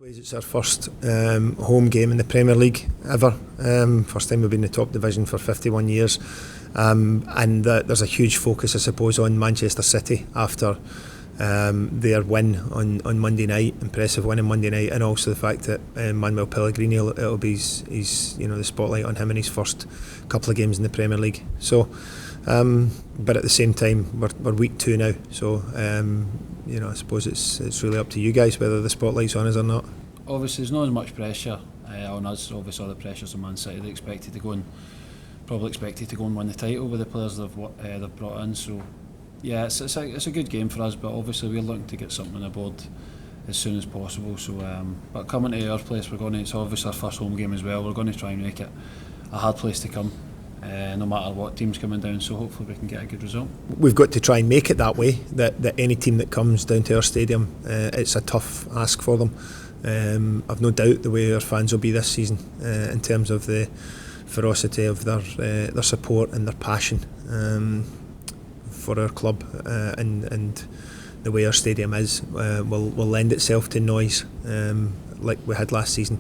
Ways it's our first home game in the Premier League ever. First time we've been in the top division for 51 years. And there's a huge focus, I suppose, on Manchester City after their win on Monday night, impressive win on Monday night, and also the fact that Manuel Pellegrini, it'll be his the spotlight on him in his first couple of games in the Premier League. So, but at the same time, we're week 2 now, so I suppose it's really up to you guys whether the spotlight's on us or not. Obviously, there's not as much pressure on us. Obviously, all the pressures on Man City. They expected to go and win the title with the players they've brought in. So, yeah, it's a good game for us. But obviously, we're looking to get something on the board as soon as possible. So, but coming to our place, it's obviously our first home game as well. We're going to try and make it a hard place to come, no matter what team's coming down. So hopefully we can get a good result. We've got to try and make it that way. That any team that comes down to our stadium, it's a tough ask for them. I've no doubt the way our fans will be this season, in terms of the ferocity of their support and their passion for our club, and the way our stadium is will lend itself to noise, like we had last season.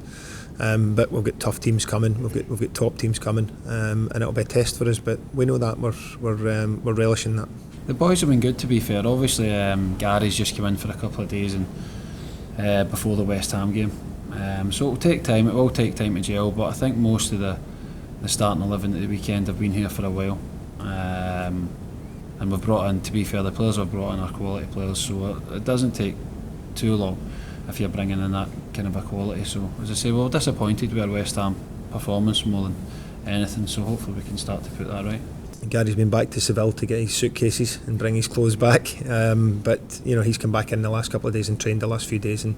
But we've got tough teams coming. We've got top teams coming, and it'll be a test for us. But we know that we're relishing that. The boys have been good, to be fair. Obviously, Gary's just come in for a couple of days and before the West Ham game, so it will take time. It will take time to gel. But I think most of the starting 11 at the weekend have been here for a while, and we've brought in. To be fair, the players we've brought in are quality players, so it doesn't take too long if you're bringing in that kind of a quality. So as I say, we're disappointed with our West Ham performance more than anything, so hopefully we can start to put that right. Gary's been back to Seville to get his suitcases and bring his clothes back, but he's come back in the last couple of days and trained the last few days, and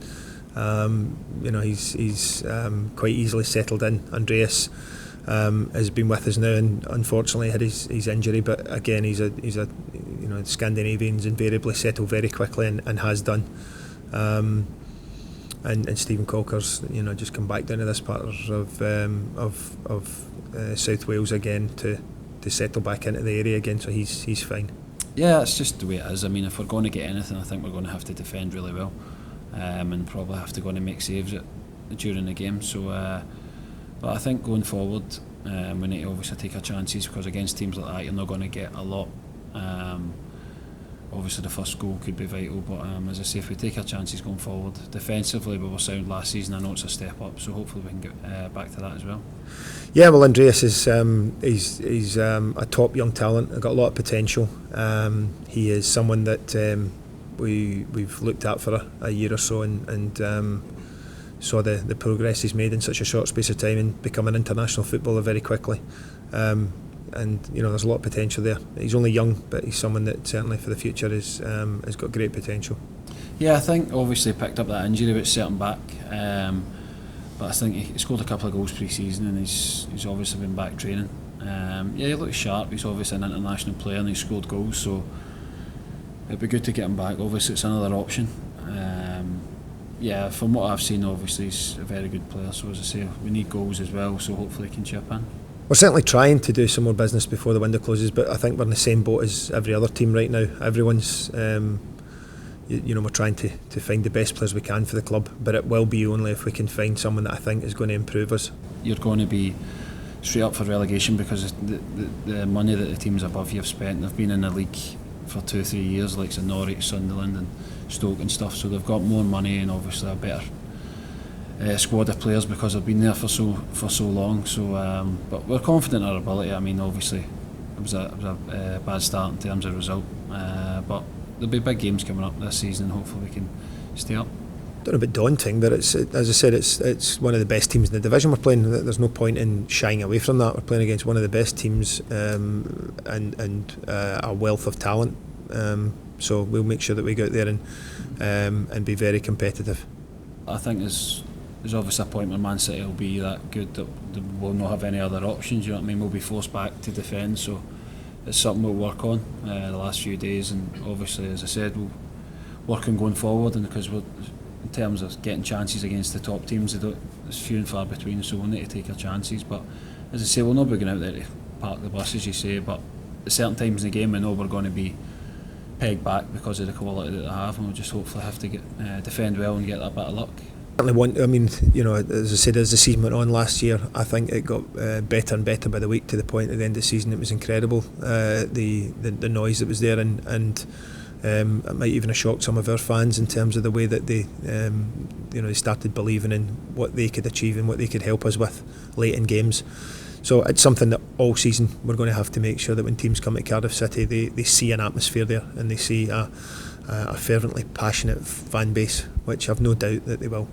he's quite easily settled in. Andreas has been with us now, and unfortunately had his injury, but again he's a Scandinavians invariably settle very quickly and has done. And Stephen Colker's just come back down to this part of South Wales again to settle back into the area again, so he's fine. Yeah, it's just the way it is. I mean, if we're going to get anything, I think we're going to have to defend really well, and probably have to go and make saves during the game. So, but I think going forward, we need to obviously take our chances, because against teams like that, you're not going to get a lot. Obviously the first goal could be vital, but as I say, if we take our chances going forward, defensively we were sound last season. I know it's a step up, so hopefully we can get back to that as well. Yeah, well, Andreas is he's a top young talent. Got a lot of potential. He is someone that we've looked at for a year or so, and saw the progress he's made in such a short space of time and become an international footballer very quickly. And there's a lot of potential there. He's only young, but he's someone that certainly for the future has got great potential. Yeah, I think obviously he picked up that injury which set him back, but I think he scored a couple of goals pre-season, and he's obviously been back training. Yeah, he looks sharp. He's obviously an international player and he's scored goals, so it'd be good to get him back. Obviously it's another option. Yeah, from what I've seen, obviously he's a very good player, so as I say, we need goals as well, so hopefully he can chip in. We're certainly trying to do some more business before the window closes, but I think we're in the same boat as every other team right now. Everyone's, we're trying to find the best players we can for the club, but it will be only if we can find someone that I think is going to improve us. You're going to be straight up for relegation, because the money that the teams above you have spent, they've been in the league for 2-3 years, like Norwich, Sunderland and Stoke and stuff, so they've got more money and obviously a better squad of players because they've been there for so long. So, but we're confident in our ability. I mean, obviously it was a bad start in terms of result, but there'll be big games coming up this season. Hopefully we can stay up. Don't know about daunting, but it's, as I said, it's one of the best teams in the division we're playing. There's no point in shying away from that. We're playing against one of the best teams, and a wealth of talent. So we'll make sure that we go out there and be very competitive. I think there's obviously a point where Man City will be that good that we'll not have any other options. You know what I mean? We'll be forced back to defend, so it's something we'll work on the last few days, and obviously, as I said, we'll work on going forward, and because we're, in terms of getting chances against the top teams, it's few and far between, so we'll need to take our chances. But as I say, we'll not be going out there to park the bus, as you say, but at certain times in the game we know we're going to be pegged back because of the quality that they have, and we'll just hopefully have to defend well and get that bit of luck Certainly want. I mean, as I said, as the season went on last year, I think it got better and better by the week, to the point at the end of the season it was incredible. The noise that was there, and it might even have shocked some of our fans in terms of the way that they started believing in what they could achieve and what they could help us with late in games. So it's something that all season we're going to have to make sure that when teams come to Cardiff City, they see an atmosphere there, and they see a fervently passionate fan base, which I've no doubt that they will.